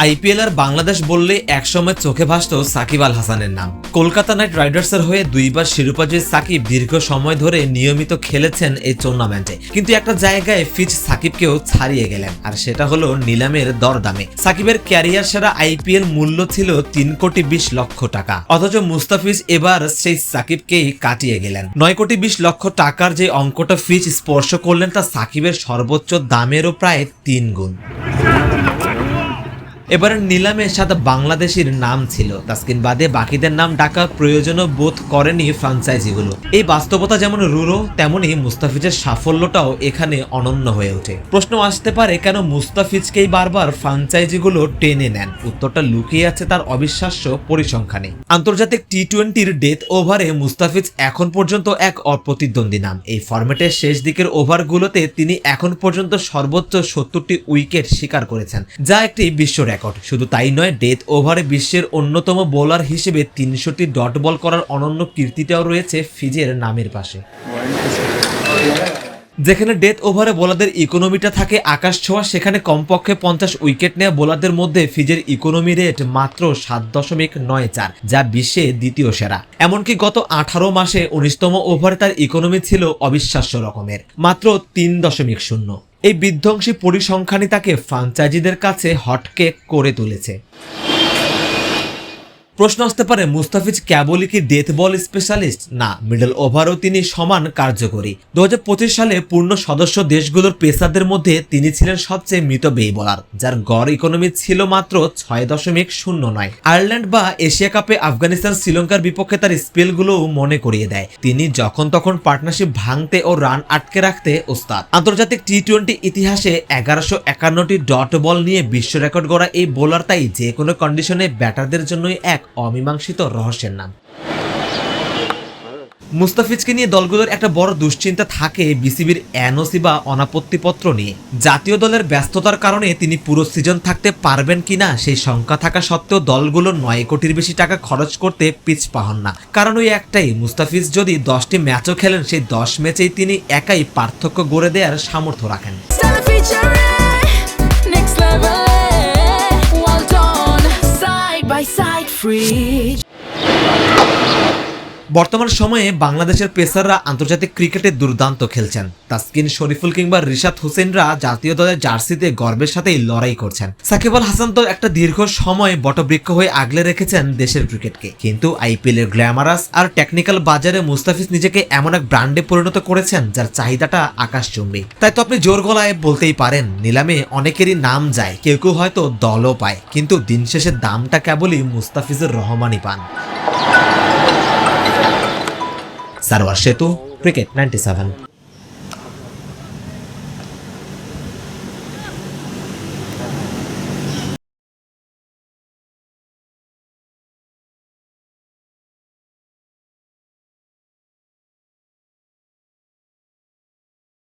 IPL আর বাংলাদেশ বললে একসময় চোখে ভাসত সাকিব আল হাসানের নাম। কলকাতা নাইট রাইডার্সের হয়ে দুইবার শিরোপাজয়ী সাকিব দীর্ঘ সময় ধরে নিয়মিত খেলেছেন এই টুর্নামেন্টে, কিন্তু একটা জায়গায় ফিচ সাকিবকেও ছাড়িয়ে গেলেন, আর সেটা হলো নিলামের দরদামে। সাকিবের ক্যারিয়ার সেরা আইপিএল মূল্য ছিল 3,20,00,000 টাকা, অথচ মুস্তাফিজ এবার সেই সাকিবকেই কাটিয়ে গেলেন। 9,20,00,000 টাকার যে অঙ্কটা ফিচ স্পর্শ করলেন তা সাকিবের সর্বোচ্চ দামেরও প্রায় 3 গুণ। এবারের নিলামে সাথে বাংলাদেশের নাম ছিল, তাসকিন বাদে বাকিদের নাম ডাকার প্রয়োজনও বোধ করেনি ফ্রাঞ্চাইজিগুলো। এই বাস্তবতা যেমন রূঢ়, তেমনি মুস্তাফিজের সাফল্যটাও এখানে অনন্য হয়ে ওঠে। প্রশ্ন আসতে পারে, কেন মুস্তাফিজকেই বারবার ফ্রাঞ্চাইজিগুলো টেনে নেন? উত্তরটা লুকিয়ে আছে তার অবিশ্বাস্য পরিসংখ্যানে। আন্তর্জাতিক টি-20 ডেথ ওভারে মুস্তাফিজ এখন পর্যন্ত এক অপ্রতিদ্বন্দ্বী নাম। এই ফরম্যাটের শেষ দিকের ওভারগুলোতে তিনি এখন পর্যন্ত সর্বোচ্চ 70টি উইকেট শিকার করেছেন, যা একটি বিশ্ব রেকর্ড। শুধু তাই নয়, ডেথ ওভারে বিশ্বের অন্যতম বোলার হিসেবে 300টি ডট বল করার অনন্য কীর্তিটাও রয়েছে ফিজের নামের পাশে। যেখানে ডেথ ওভারে বোলারদের ইকোনমিটা থাকে আকাশ ছোঁয়া, সেখানে কমপক্ষে 50 উইকেট নেওয়া বোলারদের মধ্যে ফিজের ইকোনমি রেট মাত্র 7.94, যা বিশ্বে দ্বিতীয় সেরা। এমনকি গত 18 মাসে 19তম ওভারে তার ইকোনমি ছিল অবিশ্বাস্য রকমের, মাত্র 3.0। এই বিধ্বংসী পরিসংখ্যানই তাকে ফ্রাঞ্চাইজিদের কাছে হটকেক করে তুলেছে। প্রশ্ন আসতে পারে, মুস্তাফিজ কেবলই কি ডেথ বল স্পেশালিস্ট? না, মিডল ওভারও তিনি সমান কার্যকরী। 2025 সালে পূর্ণ সদস্য দেশগুলোর পেসারদের মধ্যে তিনি ছিলেন সবচেয়ে মিতব্যয়ী বোলার, যার গড় ইকোনমি ছিল মাত্র 6.09। আয়ারল্যান্ড বা এশিয়া কাপে আফগানিস্তান শ্রীলঙ্কার বিপক্ষে তার স্পেলগুলোও মনে করিয়ে দেয় তিনি যখন তখন পার্টনারশিপ ভাঙতে ও রান আটকে রাখতে ওস্তাদ। আন্তর্জাতিক টি-20 ইতিহাসে 1151টি ডট বল নিয়ে বিশ্ব রেকর্ড গড়া এই বোলার তাই যে কোনো কন্ডিশনে ব্যাটারদের জন্যই এক অমীমাংসিত রহস্যের নাম। মুস্তাফিজকে নিয়ে দলগুলোর একটা বড় দুশ্চিন্তা থাকে বিসিবির এনওসি বা অনাপত্তিপত্র নিয়ে। জাতীয় দলের ব্যস্ততার কারণে তিনি পুরো সিজন থাকতে পারবেন কিনা সেই শঙ্কা থাকা সত্ত্বেও দলগুলো 9 কোটির বেশি টাকা খরচ করতে পিছপা হন না। কারণ ওই একটাই, মুস্তাফিজ যদি 10টি ম্যাচও খেলেন, সেই 10 ম্যাচেই তিনি একাই পার্থক্য গড়ে দেওয়ার সামর্থ্য রাখেন। বর্তমান সময়ে বাংলাদেশের পেসাররা আন্তর্জাতিক ক্রিকেটে দুর্দান্ত খেলছেন। তাসকিন, শরীফুল কিংবা রিশাদ হোসেনরা জাতীয় দলের জার্সিতে গর্বের সাথেই লড়াই করছেন। সাকিব আল হাসান তো একটা দীর্ঘ সময় বটবৃক্ষ হয়ে আগলে রেখেছেন দেশের ক্রিকেটকে, কিন্তু আইপিএল এর গ্ল্যামারাস আর টেকনিক্যাল বাজারে মুস্তাফিজ নিজেকে এমন এক ব্র্যান্ডে পরিণত করেছেন যার চাহিদাটা আকাশচুম্বী। তাই তো আপনি জোর গলায় বলতেই পারেন, নিলামে অনেকেরই নাম যায়, কেউ কেউ হয়তো দলও পায়, কিন্তু দিন শেষে দামটা কেবলই মুস্তাফিজুর রহমানই পান। সারোয়ার সেতু, ক্রিকেট 97।